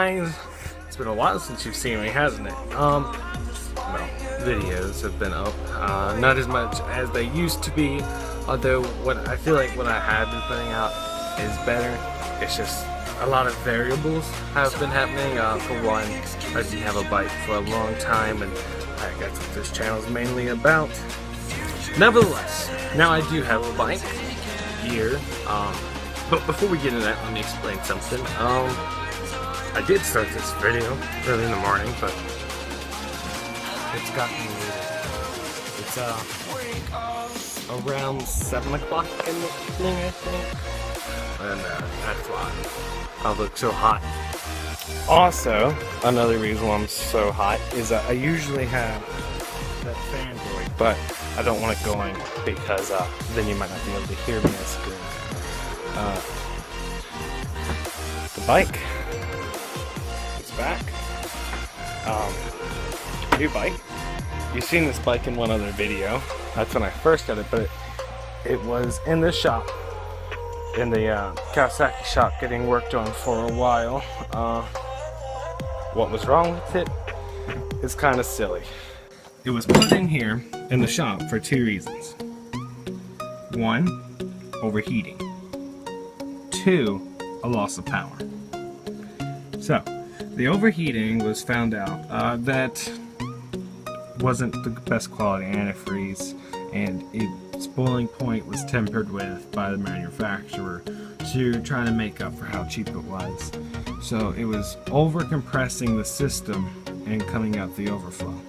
guys, it's been a while since you've seen me, hasn't it? Well, videos have been up, not as much as they used to be, although what I feel like what I have been putting out is better. It's just a lot of variables have been happening. For one, I didn't have a bike for a long time, and that's what this channel is mainly about. Nevertheless, now I do have a bike here. But before we get into that, let me explain something. I did start this video early in the morning, but it's gotten weird. It's around 7 o'clock in the evening, I think, and that's why I look so hot. Also, another reason why I'm so hot is I usually have that fan going, but I don't want it going because then you might not be able to hear me as good. The bike is back. New bike. You've seen this bike in one other video. That's when I first got it, but it was in the shop, in the Kawasaki shop, getting worked on for a while. What was wrong with it is kind of silly. It was put in here in the shop for two reasons. One, overheating. Two, a loss of power. So, the overheating was found out that wasn't the best quality antifreeze, and its boiling point was tempered with by the manufacturer to try to make up for how cheap it was. So it was over compressing the system and coming out the overflow.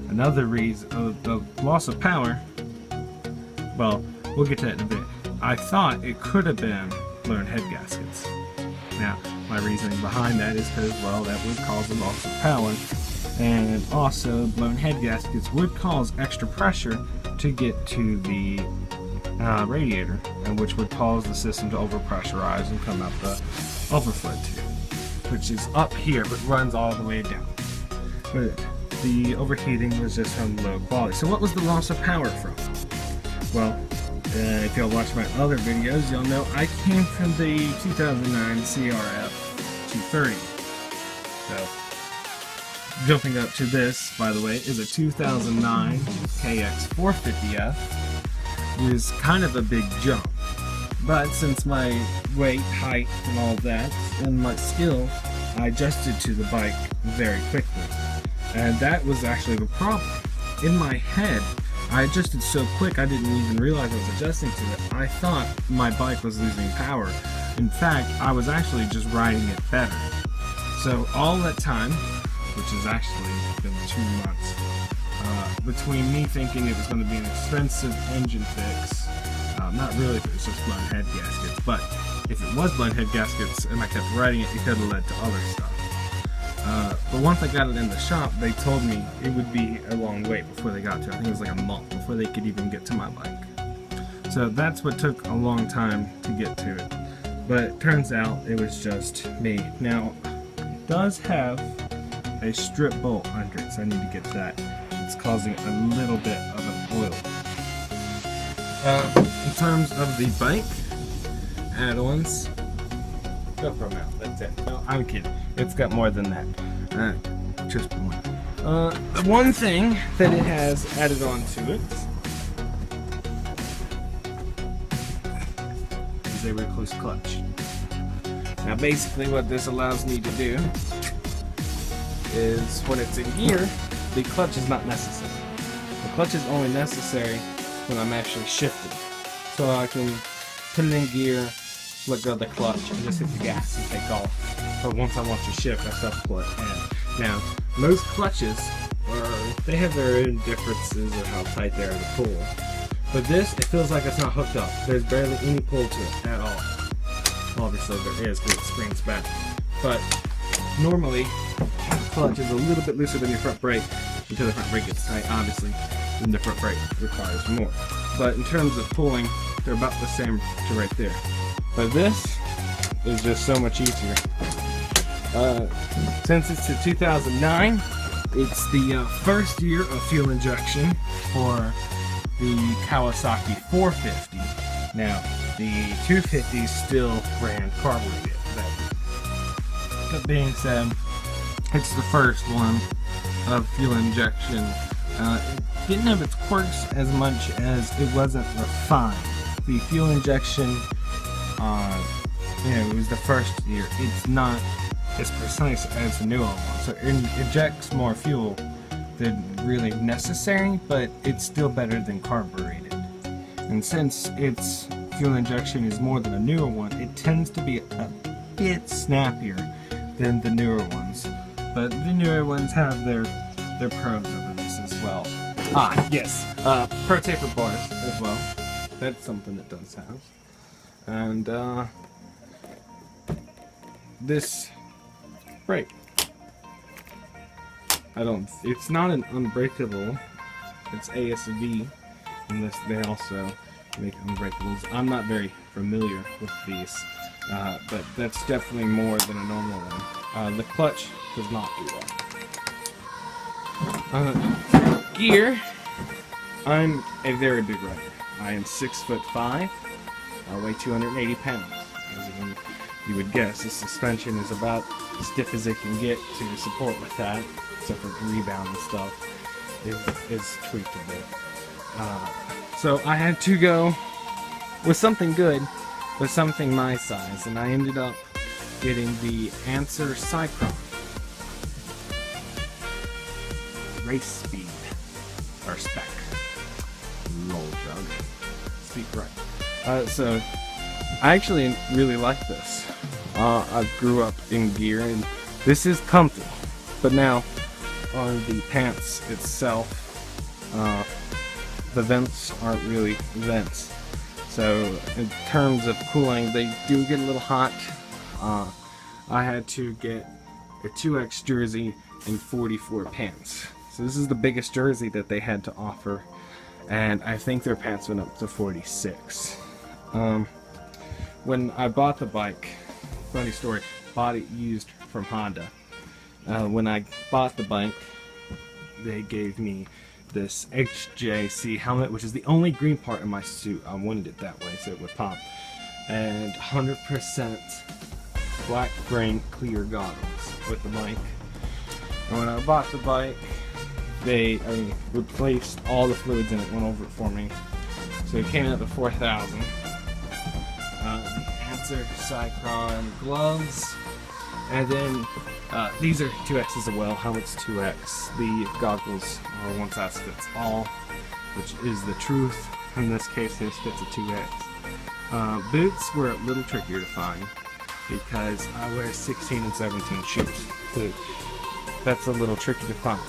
Another reason, the loss of power, well, we'll get to that in a bit. I thought it could have been blown head gaskets. Now, my reasoning behind that is because, well, that would cause a loss of power, and also blown head gaskets would cause extra pressure to get to the radiator, and which would cause the system to overpressurize and come out the overflow tube, which is up here but runs all the way down. But the overheating was just from low quality. So what was the loss of power from? Well, if you'll watch my other videos, you'll know I came from the 2009 CRF 230. So, jumping up to this, by the way, is a 2009 KX 450F. It was kind of a big jump. But since my weight, height, and all that, and my skill, I adjusted to the bike very quickly. And that was actually the problem. In my head, I adjusted so quick I didn't even realize I was adjusting to it. I thought my bike was losing power. In fact, I was actually just riding it better. So all that time, which has actually been 2 months, between me thinking it was going to be an expensive engine fix, not really if it was just blown head gaskets, but if it was blown head gaskets and I kept riding it, it could have led to other stuff. But once I got it in the shop, they told me it would be a long wait before they got to it. I think it was like a month before they could even get to my bike. So that's what took a long time to get to it. But it turns out it was just me. Now, it does have a strip bolt under it, so I need to get that. It's causing a little bit of an oil. In terms of the bike add-ons, GoPro mount, that's it. No, I'm kidding. It's got more than that. Just one. The one thing that it has added on to it is a recluse clutch. Now basically what this allows me to do is when it's in gear, the clutch is not necessary. The clutch is only necessary when I'm actually shifting. So I can put it in gear, let go of the clutch, and just hit the gas and take off. But once I want to shift, I stop the clutch. Now, most clutches, they have their own differences of how tight they are to pull. But this, it feels like it's not hooked up. There's barely any pull to it at all. Obviously there is because it springs back. But normally, the clutch is a little bit looser than your front brake until the front brake gets tight, obviously. Then the front brake requires more. But in terms of pulling, they're about the same to right there. But this is just so much easier. Since it's a 2009, it's the first year of fuel injection for the Kawasaki 450. Now, the 250 still ran carbureted. That being said, it's the first one of fuel injection. It didn't have its quirks as much as it wasn't refined. The fuel injection, it was the first year. It's not as precise as the newer one, so it injects more fuel than really necessary, but it's still better than carbureted. And since its fuel injection is more than a newer one, it tends to be a bit snappier than the newer ones. But the newer ones have their pros over this as well. Ah, yes, pro taper bars as well. That's something it does have. And this brake. It's not an unbreakable, it's ASV, and this, they also make unbreakables. I'm not very familiar with these, but that's definitely more than a normal one. The clutch does not do that. Gear, I'm a very big rider. I am 6'5". I weigh 280 pounds. As you would guess, the suspension is about as stiff as it can get to support with that, except for rebound and stuff. Is tweaked a bit. So I had to go with something good, with something my size, and I ended up getting the Anser Cycron race speed or spec. Lol, jug. Speak right. So I actually really like this. I grew up in gear, and this is comfy. But now on the pants itself, the vents aren't really vents. So in terms of cooling, they do get a little hot. I had to get a 2X jersey and 44 pants. So this is the biggest jersey that they had to offer, and I think their pants went up to 46. When I bought the bike, funny story, bought it used from Honda. When I bought the bike, they gave me this HJC helmet, which is the only green part in my suit. I wanted it that way so it would pop. And 100% black grain clear goggles with the bike. And when I bought the bike, they replaced all the fluids in it, went over it for me. So it came out to 4,000. Anser Cycron gloves. And then these are 2X's as well. Helmet's 2X. The goggles are one size fits all, which is the truth. In this case, this fits a 2X. Boots were a little trickier to find because I wear 16 and 17 shoes. So that's a little tricky to find.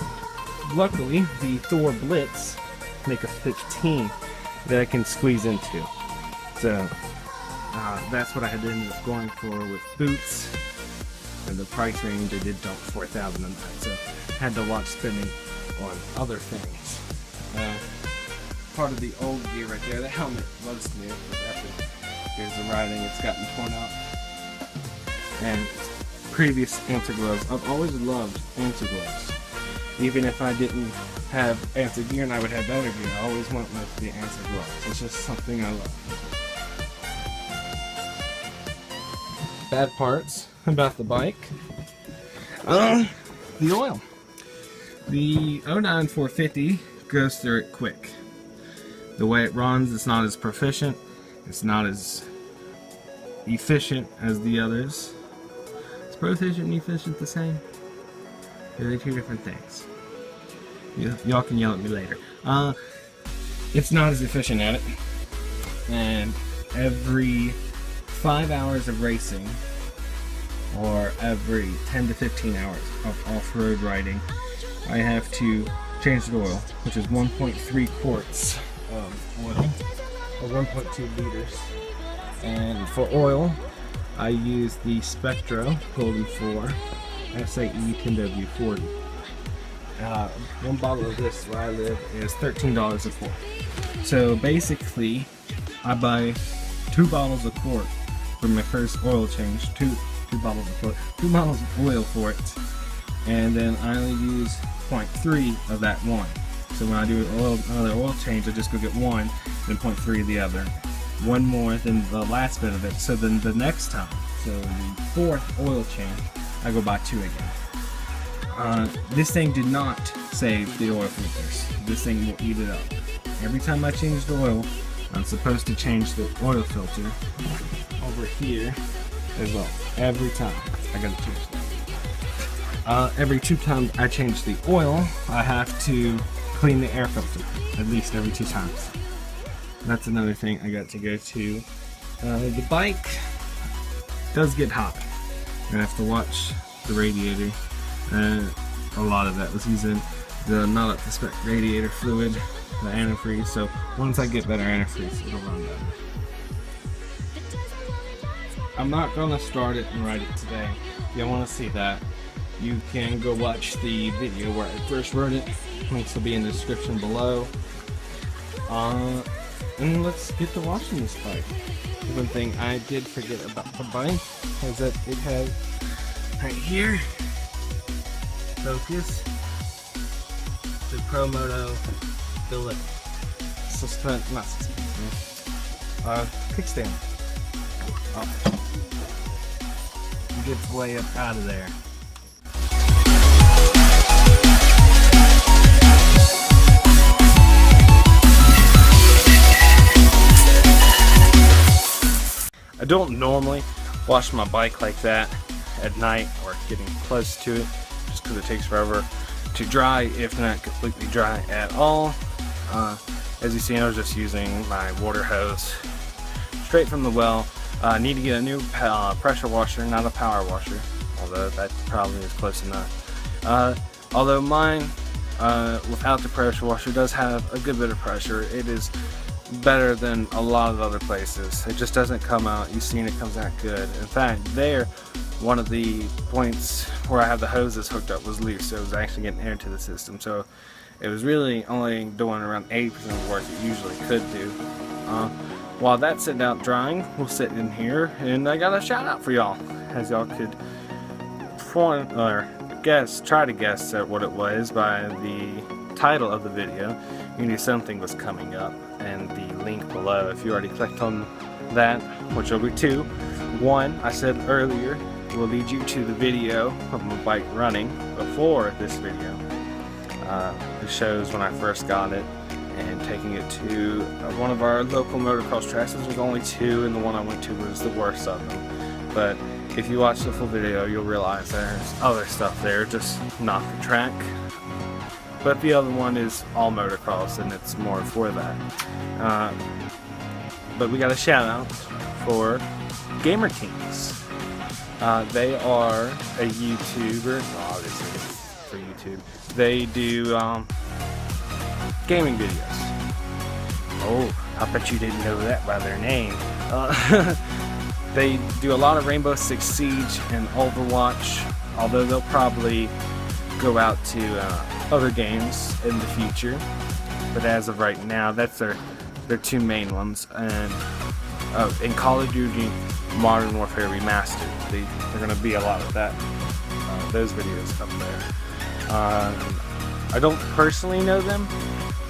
Luckily, the Thor Blitz make a 15 that I can squeeze into. So that's what I had ended up going for with boots. And the price range, I did dump 4,000 on that, so had to watch spending on other things. Part of the old gear right there, the helmet was new, but after years of riding, it's gotten torn up. And previous Anser gloves, I've always loved Anser gloves. Even if I didn't have Anser gear and I would have better gear, I always went with the Anser gloves. It's just something I love. Bad parts about the bike. The oil. The 09 450 goes through it quick. The way it runs, it's not as proficient. It's not as efficient as the others. Is proficient and efficient the same? They're two different things. Y'all can yell at me later. It's not as efficient at it. And every 5 hours of racing, or every 10 to 15 hours of off-road riding, I have to change the oil, which is 1.3 quarts of oil, or 1.2 liters. And for oil, I use the Spectro Golden 4 SAE 10W40. One bottle of this where I live is $13 a quart. So basically, I buy 2 bottles a quart for my first oil change, two bottles of oil for it, and then I only use 0.3 of that one. So when I do another oil change, I just go get one, then 0.3 of the other, one more than the last bit of it. So then the next time, so the 4th oil change, I go buy 2 again. This thing did not save the oil filters. This thing will eat it up. Every time I change the oil, I'm supposed to change the oil filter over here as well. Every time I gotta change that. Every 2 times I change the oil, I have to clean the air filter at least every 2 times. That's another thing I got to go to. The bike does get hot. I have to watch the radiator. A lot of that was using the not up to spec radiator fluid, the antifreeze. So once I get better antifreeze, it'll run better. I'm not gonna start it and ride it today. If you want to see that, you can go watch the video where I first rode it. Links will be in the description below. And let's get to watching this bike. The one thing I did forget about the bike is that it has right here, focus, the ProMoto billet kickstand. It gets way up out of there. I don't normally wash my bike like that at night or getting close to it, just because it takes forever to dry, if not completely dry at all. As you see, I was just using my water hose straight from the well. I need to get a new pressure washer, not a power washer, although that probably is close enough. Although mine, without the pressure washer, does have a good bit of pressure. It is better than a lot of other places. It just doesn't come out, you've seen it comes out good. In fact, there, one of the points where I have the hoses hooked up was loose, so it was actually getting air to the system. So it was really only doing around 80% of the work it usually could do. While that's sitting out drying, we'll sit in here, and I got a shout out for y'all, as y'all could try to guess at what it was by the title of the video. You knew something was coming up, and the link below, if you already clicked on that, which will be 2. 1, I said earlier, will lead you to the video of my bike running before this video. It shows when I first got it and taking it to one of our local motocross tracks. There's only 2, and the one I went to was the worst of them. But if you watch the full video, you'll realize there's other stuff there, just not the track. But the other one is all motocross, and it's more for that. But we got a shout out for Gamer Kings. They are a YouTuber, obviously for YouTube. They do gaming videos. Oh, I bet you didn't know that by their name. They do a lot of Rainbow Six Siege and Overwatch, although they'll probably go out to other games in the future. But as of right now, that's their 2 main ones. And in Call of Duty Modern Warfare Remastered, they're going to be a lot of that. Those videos up there. I don't personally know them,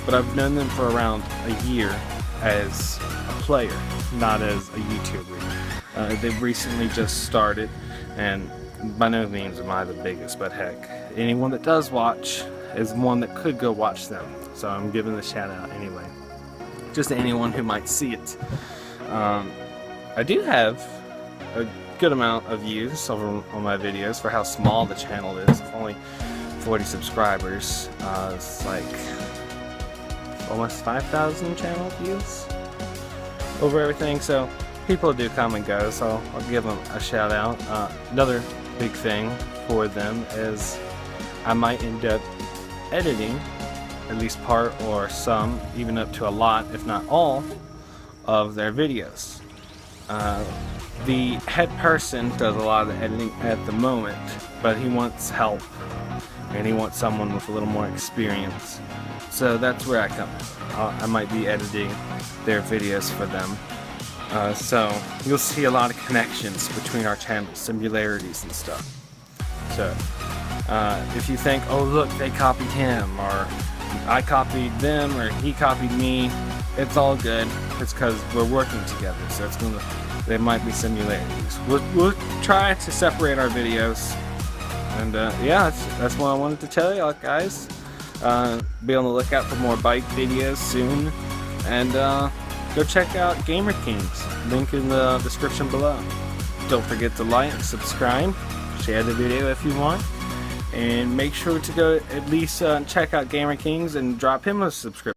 but I've known them for around a year as a player, not as a YouTuber. They've recently just started, and by no means am I the biggest, but heck, anyone that does watch is one that could go watch them. So I'm giving the shout out anyway, just to anyone who might see it. I do have a good amount of views over on my videos for how small the channel is. It's only 40 subscribers. It's like almost 5,000 channel views over everything, so people do come and go, so I'll give them a shout out. Another big thing for them is I might end up editing at least part or some, even up to a lot, if not all, of their videos. The head person does a lot of the editing at the moment, but he wants help, and he wants someone with a little more experience. So that's where I come in. I might be editing their videos for them. So you'll see a lot of connections between our channels, similarities and stuff. So if you think, oh look, they copied him, or I copied them, or he copied me, it's all good. It's because we're working together, so there might be similarities. We'll try to separate our videos And yeah, that's what I wanted to tell y'all, guys. Be on the lookout for more bike videos soon. And go check out Gamer Kings. Link in the description below. Don't forget to like, subscribe, share the video if you want. And make sure to go at least check out Gamer Kings and drop him a subscription.